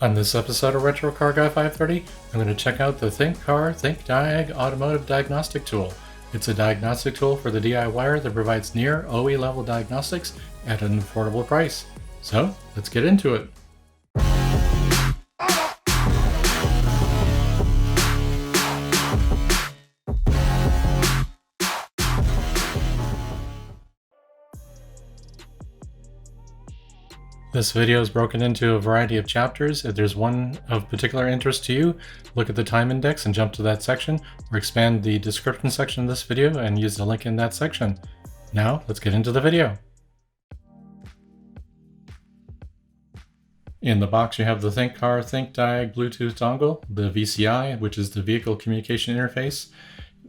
On this episode of Retro Car Guy 530, I'm going to check out the Thinkcar ThinkDiag automotive diagnostic tool. It's a diagnostic tool for the DIYer that provides near OE level diagnostics at an affordable price. So, let's get into it. This video is broken into a variety of chapters. If there's one of particular interest to you, look at the time index and jump to that section, or expand the description section of this video and use the link in that section. Now, let's get into the video. In the box, you have the Thinkcar ThinkDiag Bluetooth dongle, the VCI, which is the Vehicle Communication Interface.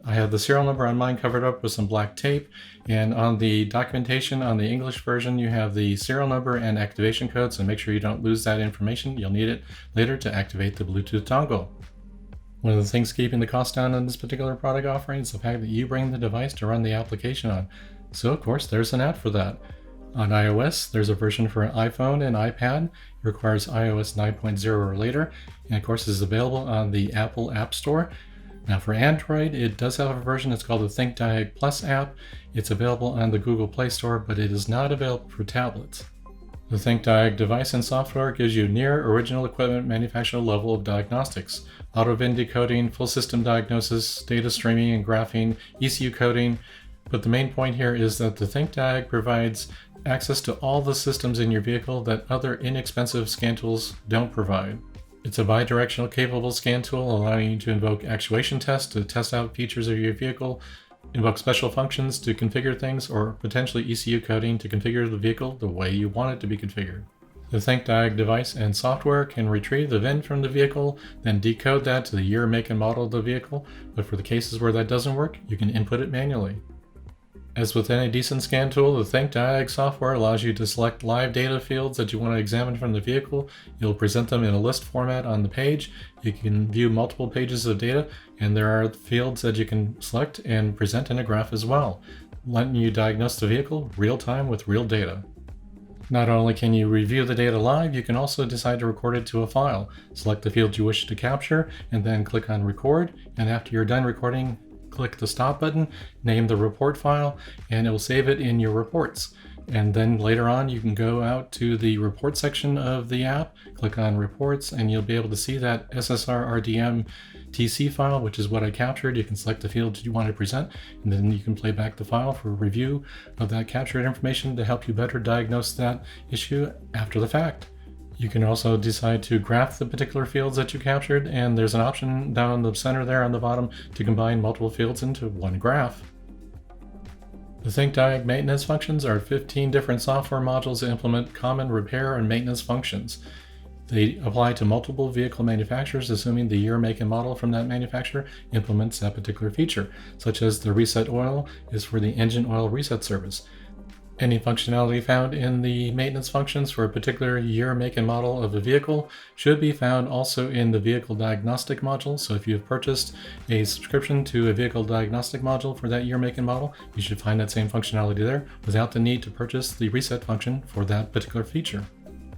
I have the serial number on mine covered up with some black tape, and on the documentation on the English version you have the serial number and activation code, so make sure you don't lose that information. You'll need it later to activate the Bluetooth dongle. One of the things keeping the cost down on this particular product offering is the fact that you bring the device to run the application on. So of course there's an app for that. On iOS, there's a version for an iPhone and iPad. It requires iOS 9.0 or later, and of course is available on the Apple App Store. Now for Android, it does have a version. It's called the ThinkDiag Plus app. It's available on the Google Play Store, but it is not available for tablets. The ThinkDiag device and software gives you near original equipment manufacturer level of diagnostics, auto-VIN decoding, full system diagnosis, data streaming and graphing, ECU coding. But the main point here is that the ThinkDiag provides access to all the systems in your vehicle that other inexpensive scan tools don't provide. It's a bidirectional capable scan tool allowing you to invoke actuation tests to test out features of your vehicle, invoke special functions to configure things, or potentially ECU coding to configure the vehicle the way you want it to be configured. The ThinkDiag device and software can retrieve the VIN from the vehicle, then decode that to the year, make, and model of the vehicle, but for the cases where that doesn't work, you can input it manually. As with any decent scan tool, the ThinkDiag software allows you to select live data fields that you want to examine from the vehicle. You'll present them in a list format on the page. You can view multiple pages of data, and there are fields that you can select and present in a graph as well, letting you diagnose the vehicle real time with real data. Not only can you review the data live, you can also decide to record it to a file. Select the field you wish to capture, and then click on record, and after you're done recording, click the stop button, name the report file, and it will save it in your reports. And then later on you can go out to the report section of the app, click on reports, and you'll be able to see that SSR RDM TC file, which is what I captured. You can select the field you want to present, and then you can play back the file for review of that captured information to help you better diagnose that issue after the fact. You can also decide to graph the particular fields that you captured, and there's an option down the center there on the bottom to combine multiple fields into one graph. The ThinkDiag maintenance functions are 15 different software modules that implement common repair and maintenance functions. They apply to multiple vehicle manufacturers, assuming the year, make, and model from that manufacturer implements that particular feature, such as the Reset Oil is for the engine oil reset service. Any functionality found in the maintenance functions for a particular year, make, and model of a vehicle should be found also in the vehicle diagnostic module. So if you've purchased a subscription to a vehicle diagnostic module for that year, make, and model, you should find that same functionality there without the need to purchase the reset function for that particular feature.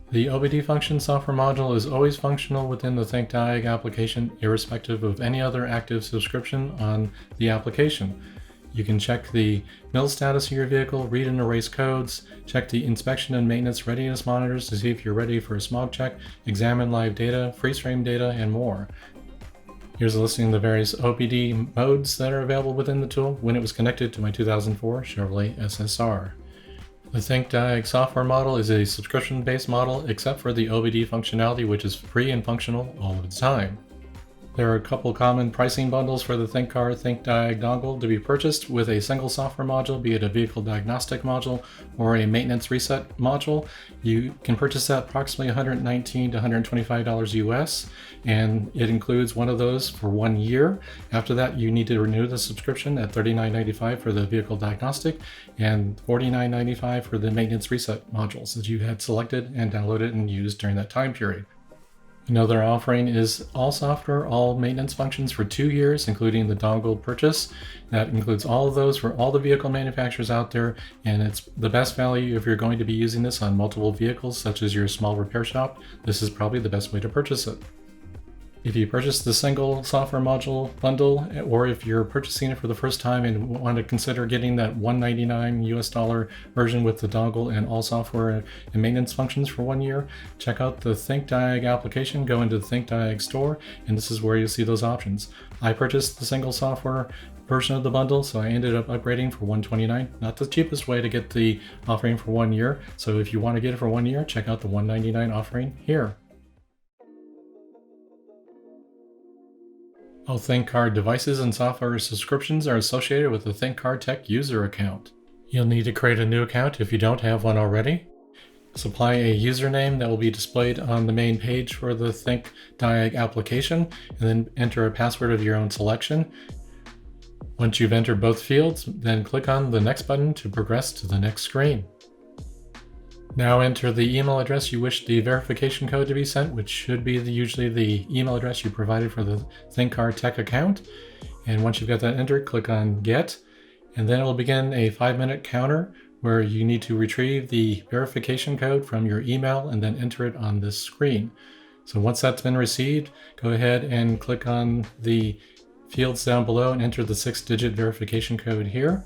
The OBD function software module is always functional within the ThinkDiag application, irrespective of any other active subscription on the application. You can check the mill status of your vehicle, read and erase codes, check the inspection and maintenance readiness monitors to see if you're ready for a smog check, examine live data, freeze frame data, and more. Here's a listing of the various OBD modes that are available within the tool when it was connected to my 2004 Chevrolet SSR. The ThinkDiag software model is a subscription-based model except for the OBD functionality, which is free and functional all of the time. There are a couple common pricing bundles for the Thinkcar ThinkDiag dongle to be purchased with a single software module, be it a vehicle diagnostic module or a maintenance reset module. You can purchase that approximately $119 to $125 US, and it includes one of those for 1 year. After that, you need to renew the subscription at $39.95 for the vehicle diagnostic and $49.95 for the maintenance reset modules that you had selected and downloaded and used during that time period. Another offering is all software, all maintenance functions for 2 years, including the dongle purchase. That includes all of those for all the vehicle manufacturers out there, and it's the best value if you're going to be using this on multiple vehicles, such as your small repair shop. This is probably the best way to purchase it. If you purchase the single software module bundle, or if you're purchasing it for the first time and want to consider getting that $199 US version with the dongle and all software and maintenance functions for 1 year, check out the ThinkDiag application, go into the ThinkDiag store, and this is where you'll see those options. I purchased the single software version of the bundle, so I ended up upgrading for $129. Not the cheapest way to get the offering for 1 year, so if you want to get it for 1 year, check out the $199 offering here. All Thinkcar devices and software subscriptions are associated with the Thinkcar Tech user account. You'll need to create a new account if you don't have one already. Supply a username that will be displayed on the main page for the ThinkDiag application, and then enter a password of your own selection. Once you've entered both fields, then click on the next button to progress to the next screen. Now enter the email address you wish the verification code to be sent, which should be usually the email address you provided for the Thinkcar Tech account. And once you've got that entered, click on Get, and then it will begin a 5-minute counter where you need to retrieve the verification code from your email and then enter it on this screen. So once that's been received, go ahead and click on the fields down below and enter the 6-digit verification code here.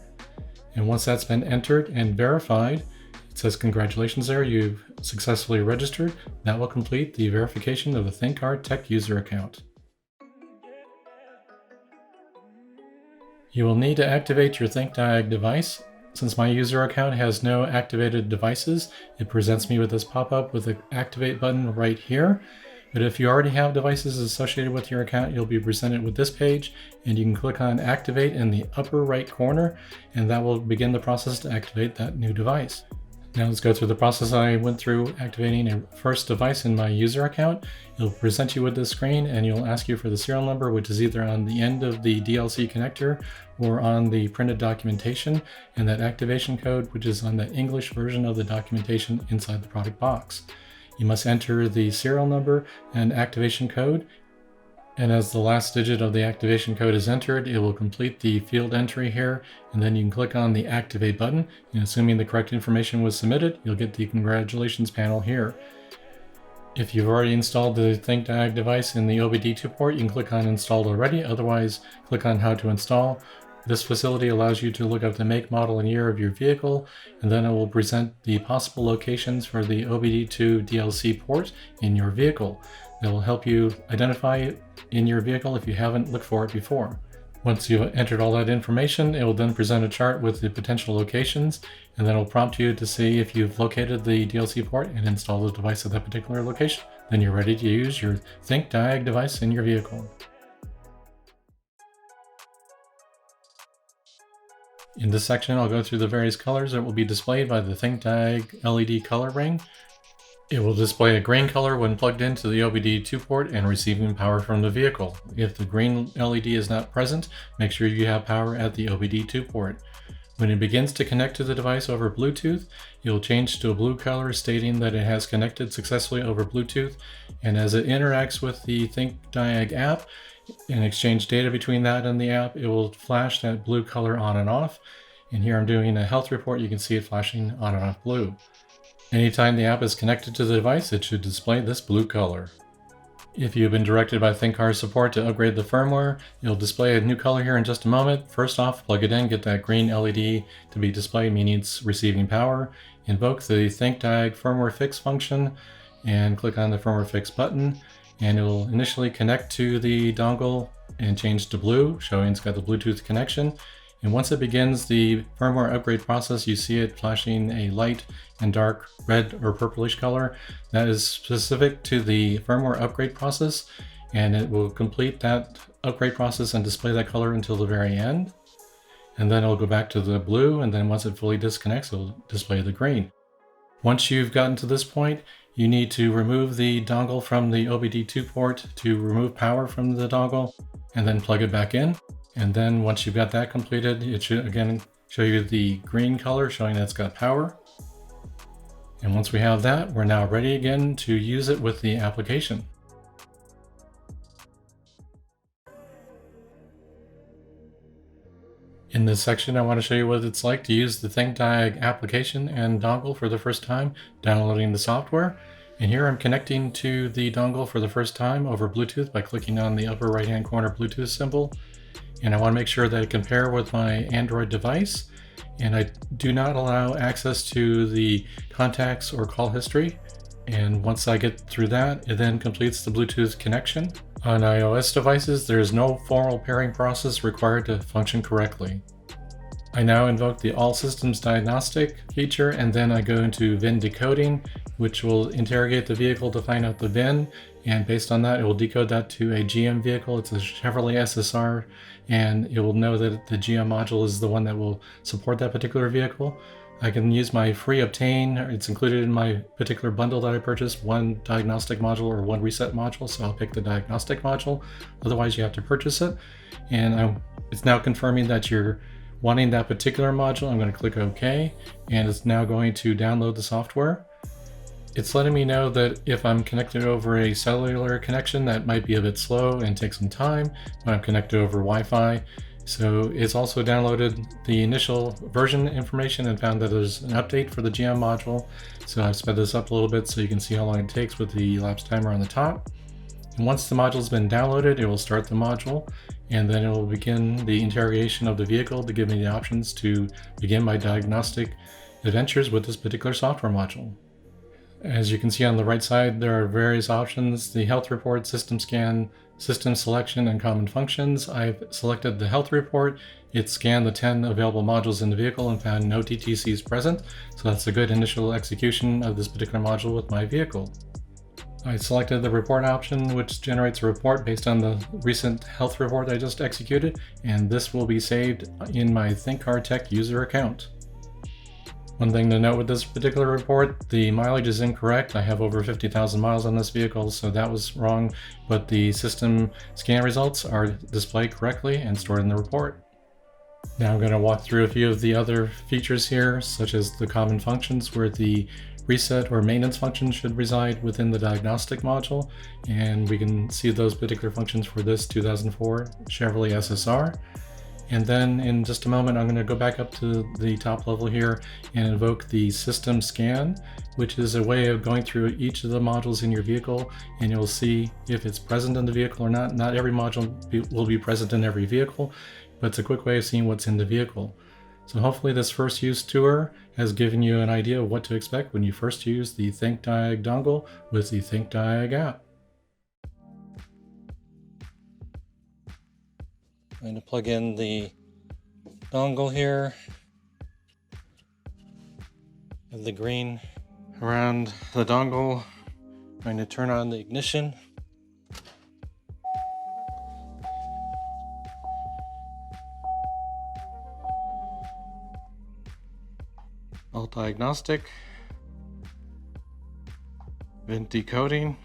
And once that's been entered and verified, it says congratulations there, you've successfully registered. That will complete the verification of the Thinkcar Tech user account. You will need to activate your ThinkDiag device. Since my user account has no activated devices, it presents me with this pop-up with the activate button right here. But if you already have devices associated with your account, you'll be presented with this page, and you can click on activate in the upper right corner, and that will begin the process to activate that new device. Now let's go through the process I went through activating a first device in my user account. It'll present you with this screen, and you'll ask you for the serial number, which is either on the end of the DLC connector or on the printed documentation, and that activation code, which is on the English version of the documentation inside the product box. You must enter the serial number and activation code, and as the last digit of the activation code is entered, it will complete the field entry here, and then you can click on the activate button, and assuming the correct information was submitted, you'll get the congratulations panel here. If you've already installed the ThinkDiag device in the OBD-II port, you can click on installed already, otherwise click on how to install. This facility allows you to look up the make, model, and year of your vehicle, and then it will present the possible locations for the OBD-II DLC port in your vehicle. That will help you identify it in your vehicle if you haven't looked for it before. Once you've entered all that information, it will then present a chart with the potential locations, and then it will prompt you to see if you've located the DLC port and install the device at that particular location. Then you're ready to use your ThinkDiag device in your vehicle. In this section, I'll go through the various colors that will be displayed by the ThinkDiag LED color ring. It will display a green color when plugged into the OBD-II port and receiving power from the vehicle. If the green LED is not present, make sure you have power at the OBD-II port. When it begins to connect to the device over Bluetooth, it will change to a blue color stating that it has connected successfully over Bluetooth, and as it interacts with the ThinkDiag app and exchange data between that and the app, it will flash that blue color on and off. And here I'm doing a health report, you can see it flashing on and off blue. Anytime the app is connected to the device, it should display this blue color. If you've been directed by Thinkcar support to upgrade the firmware, it'll display a new color here in just a moment. First off, plug it in, get that green LED to be displayed, meaning it's receiving power. Invoke the ThinkDiag firmware fix function and click on the firmware fix button, and it will initially connect to the dongle and change to blue, showing it's got the Bluetooth connection. And once it begins the firmware upgrade process, you see it flashing a light and dark red or purplish color. That is specific to the firmware upgrade process, and it will complete that upgrade process and display that color until the very end. And then it'll go back to the blue, and then once it fully disconnects, it'll display the green. Once you've gotten to this point, you need to remove the dongle from the OBD-II port to remove power from the dongle, and then plug it back in. And then once you've got that completed, it should again show you the green color showing that it's got power. And once we have that, we're now ready again to use it with the application. In this section, I want to show you what it's like to use the ThinkDiag application and dongle for the first time, downloading the software. And here I'm connecting to the dongle for the first time over Bluetooth by clicking on the upper right-hand corner Bluetooth symbol. And I want to make sure that I compare with my Android device. And I do not allow access to the contacts or call history. And once I get through that, it then completes the Bluetooth connection. On iOS devices, there is no formal pairing process required to function correctly. I now invoke the All Systems Diagnostic feature, and then I go into VIN decoding, which will interrogate the vehicle to find out the VIN, and based on that, it will decode that to a GM vehicle. It's a Chevrolet SSR, and it will know that the GM module is the one that will support that particular vehicle. I can use my free obtain. It's included in my particular bundle that I purchased, one diagnostic module or one reset module, so I'll pick the diagnostic module. Otherwise, you have to purchase it. And it's now confirming that you're wanting that particular module. I'm going to click OK, and it's now going to download the software. It's letting me know that if I'm connected over a cellular connection, that might be a bit slow and take some time when I'm connected over Wi-Fi. So it's also downloaded the initial version information and found that there's an update for the GM module. So I've sped this up a little bit so you can see how long it takes with the elapsed timer on the top. And once the module's been downloaded, it will start the module, and then it will begin the interrogation of the vehicle to give me the options to begin my diagnostic adventures with this particular software module. As you can see on the right side, there are various options: the health report, system scan, system selection, and common functions. I've selected the health report. It scanned the 10 available modules in the vehicle and found no DTCs present, so that's a good initial execution of this particular module with my vehicle. I selected the report option, which generates a report based on the recent health report I just executed, and this will be saved in my Thinkcar Tech user account. One thing to note with this particular report, the mileage is incorrect. I have over 50,000 miles on this vehicle, so that was wrong, but the system scan results are displayed correctly and stored in the report. Now I'm going to walk through a few of the other features here, such as the common functions, where the reset or maintenance function should reside within the diagnostic module, and we can see those particular functions for this 2004 Chevrolet SSR. And then in just a moment, I'm going to go back up to the top level here and invoke the system scan, which is a way of going through each of the modules in your vehicle, and you'll see if it's present in the vehicle or not. Not every module will be present in every vehicle, but it's a quick way of seeing what's in the vehicle. So hopefully this first use tour has given you an idea of what to expect when you first use the ThinkDiag dongle with the ThinkDiag app. I'm going to plug in the dongle here, and the green around the dongle. I'm going to turn on the ignition. All diagnostic, VIN decoding.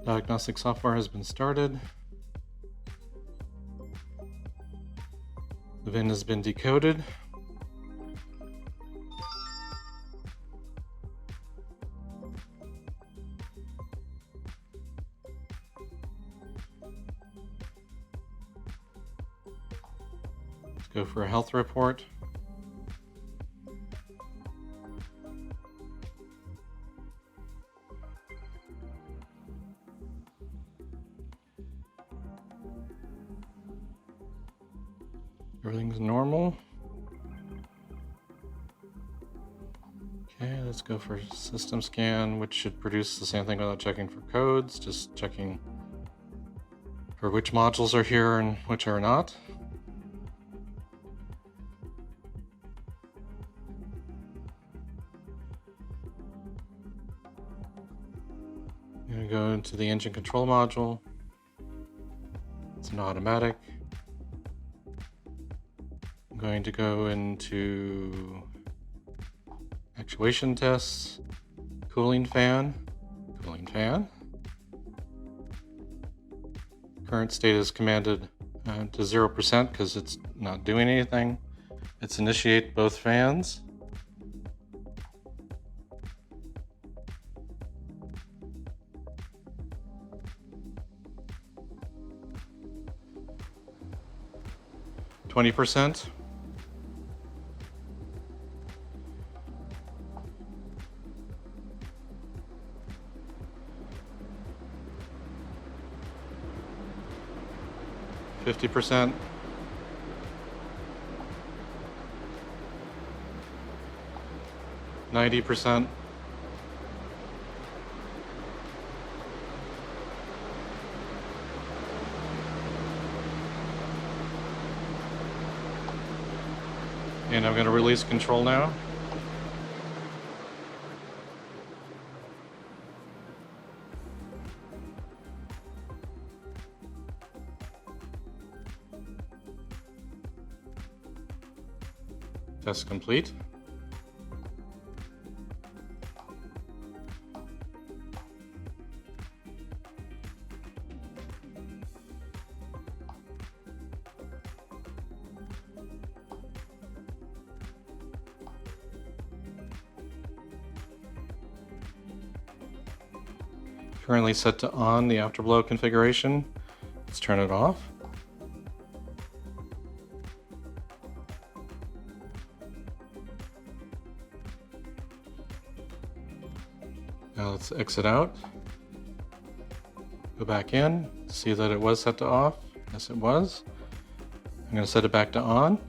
Diagnostic software has been started. The VIN has been decoded. Let's go for a health report. Everything's normal. Okay, let's go for system scan, which should produce the same thing without checking for codes, just checking for which modules are here and which are not. I'm going to go into the engine control module. It's an automatic. I'm going to go into actuation tests, cooling fan. Current state is commanded to 0% because it's not doing anything. Let's initiate both fans. 20%. %. 90%. And I'm going to release control now. Test complete. Currently set to on the afterblow configuration. Let's turn it off. Now let's exit out. Go back in, see that it was set to off. Yes, it was. I'm going to set it back to on.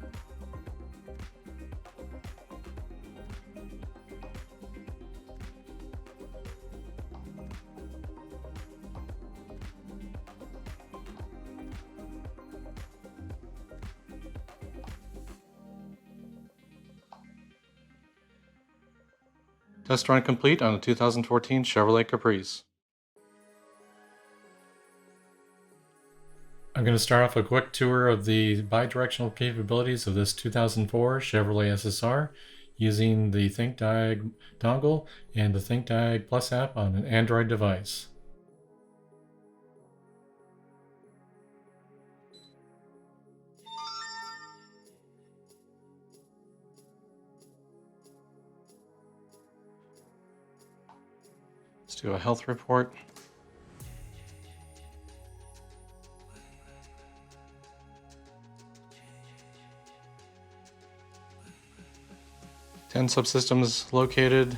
Test run complete on a 2014 Chevrolet Caprice. I'm going to start off a quick tour of the bidirectional capabilities of this 2004 Chevrolet SSR using the ThinkDiag dongle and the ThinkDiag Plus app on an Android device. Let's do a health report. Ten subsystems located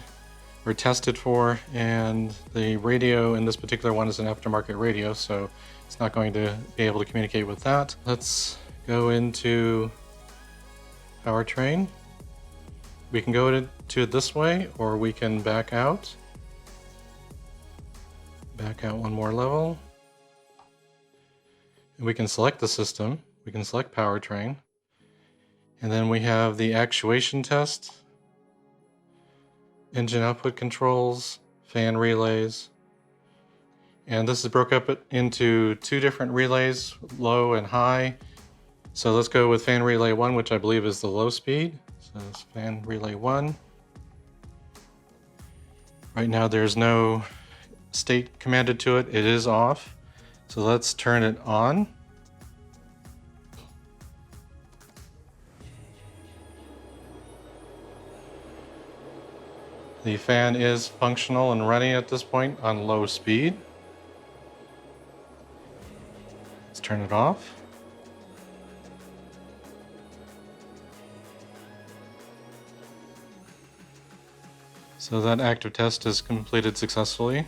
or tested for, and the radio in this particular one is an aftermarket radio, so it's not going to be able to communicate with that. Let's go into powertrain. We can go to it this way, or we can back out. Back out one more level. And we can select the system. We can select powertrain. And then we have the actuation test, engine output controls, fan relays. And this is broke up into two different relays, low and high. So let's go with fan relay 1, which I believe is the low speed. So it's fan relay 1. Right now there's no state commanded to it. It is off. So let's turn it on. The fan is functional and running at this point on low speed. Let's turn it off. So that active test is completed successfully.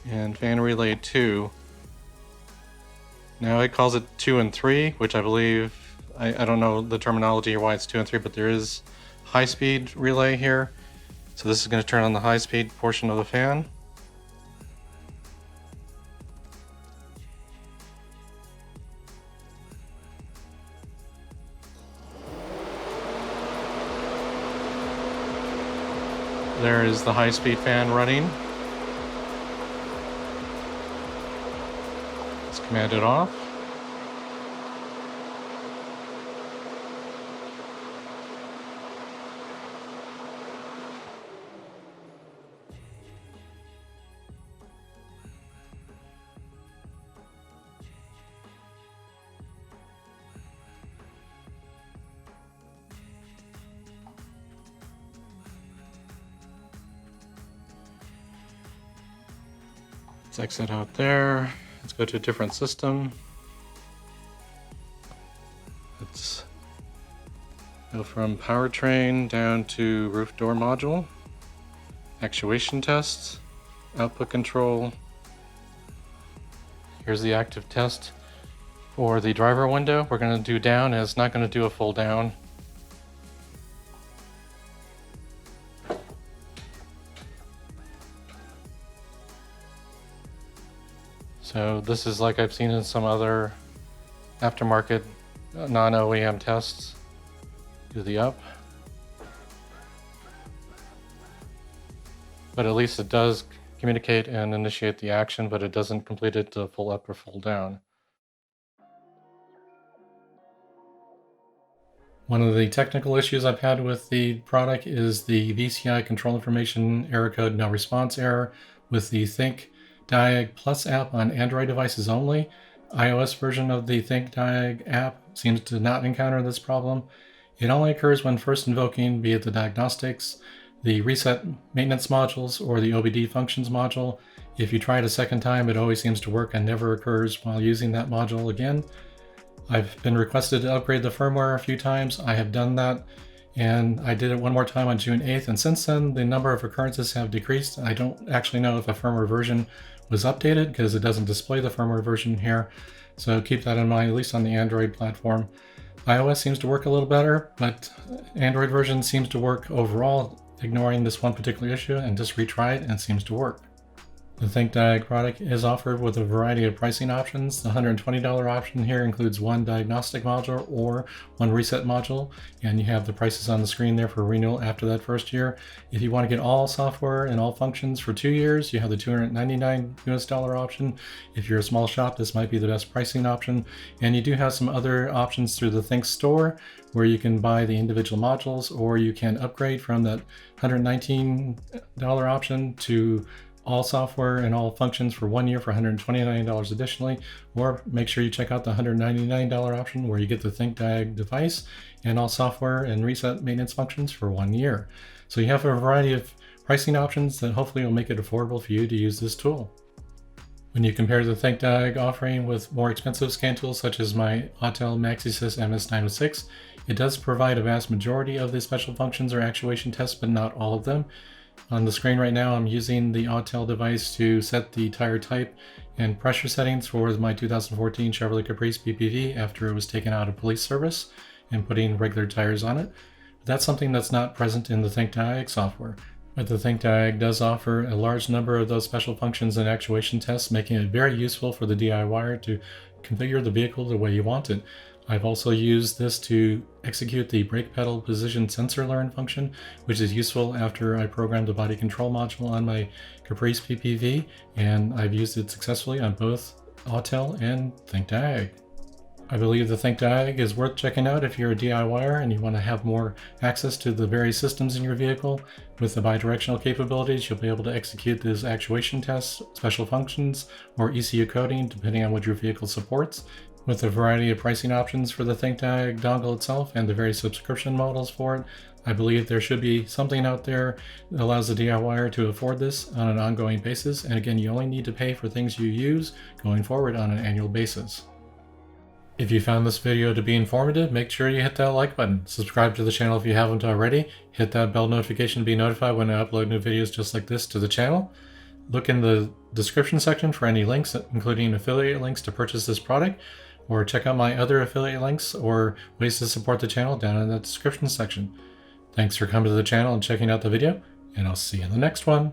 And fan relay 2. Now it calls it 2 and 3, which I believe, I don't know the terminology or why it's 2 and 3, but there is high speed relay here. So this is going to turn on the high speed portion of the fan. There is the high speed fan running. Command it off. Let's exit out there. Let's go to a different system. Let's go from powertrain down to roof door module, actuation tests, output control. Here's the active test for the driver window. We're going to do down, and it's not going to do a full down. So this is like I've seen in some other aftermarket non-OEM tests. Do the up. But at least it does communicate and initiate the action, but it doesn't complete it to full up or full down. One of the technical issues I've had with the product is the VCI control information error code no response error with the ThinkDiag Plus app on Android devices only. iOS version of the ThinkDiag app seems to not encounter this problem. It only occurs when first invoking, be it the diagnostics, the reset maintenance modules, or the OBD functions module. If you try it a second time, it always seems to work and never occurs while using that module again. I've been requested to upgrade the firmware a few times. I have done that, and I did it one more time on June 8th, and since then the number of occurrences have decreased. I don't actually know if a firmware version was updated because it doesn't display the firmware version here, so keep that in mind, at least on the Android platform. iOS seems to work a little better, but Android version seems to work overall, ignoring this one particular issue, and just retry it and it seems to work. The ThinkDiag product is offered with a variety of pricing options. The $120 option here includes one diagnostic module or one reset module, and you have the prices on the screen there for renewal after that first year. If you want to get all software and all functions for 2 years, you have the $299 option. If you're a small shop, this might be the best pricing option. And you do have some other options through the Think store where you can buy the individual modules, or you can upgrade from that $119 option to all software and all functions for 1 year for $129 additionally, or make sure you check out the $199 option where you get the ThinkDiag device and all software and reset maintenance functions for 1 year. So you have a variety of pricing options that hopefully will make it affordable for you to use this tool. When you compare the ThinkDiag offering with more expensive scan tools such as my Autel MaxiSys MS906, it does provide a vast majority of the special functions or actuation tests, but not all of them. On the screen right now, I'm using the Autel device to set the tire type and pressure settings for my 2014 Chevrolet Caprice PPV after it was taken out of police service and putting regular tires on it. But that's something that's not present in the ThinkDiag software. But the ThinkDiag does offer a large number of those special functions and actuation tests, making it very useful for the DIYer to configure the vehicle the way you want it. I've also used this to execute the brake pedal position sensor learn function, which is useful after I programmed the body control module on my Caprice PPV, and I've used it successfully on both Autel and ThinkDiag. I believe the ThinkDiag is worth checking out if you're a DIYer and you want to have more access to the various systems in your vehicle. With the bidirectional capabilities, you'll be able to execute those actuation tests, special functions, or ECU coding, depending on what your vehicle supports. With a variety of pricing options for the ThinkDiag dongle itself and the various subscription models for it, I believe there should be something out there that allows the DIYer to afford this on an ongoing basis. And again, you only need to pay for things you use going forward on an annual basis. If you found this video to be informative, make sure you hit that like button. Subscribe to the channel if you haven't already. Hit that bell notification to be notified when I upload new videos just like this to the channel. Look in the description section for any links, including affiliate links to purchase this product, or check out my other affiliate links or ways to support the channel down in the description section. Thanks for coming to the channel and checking out the video, and I'll see you in the next one.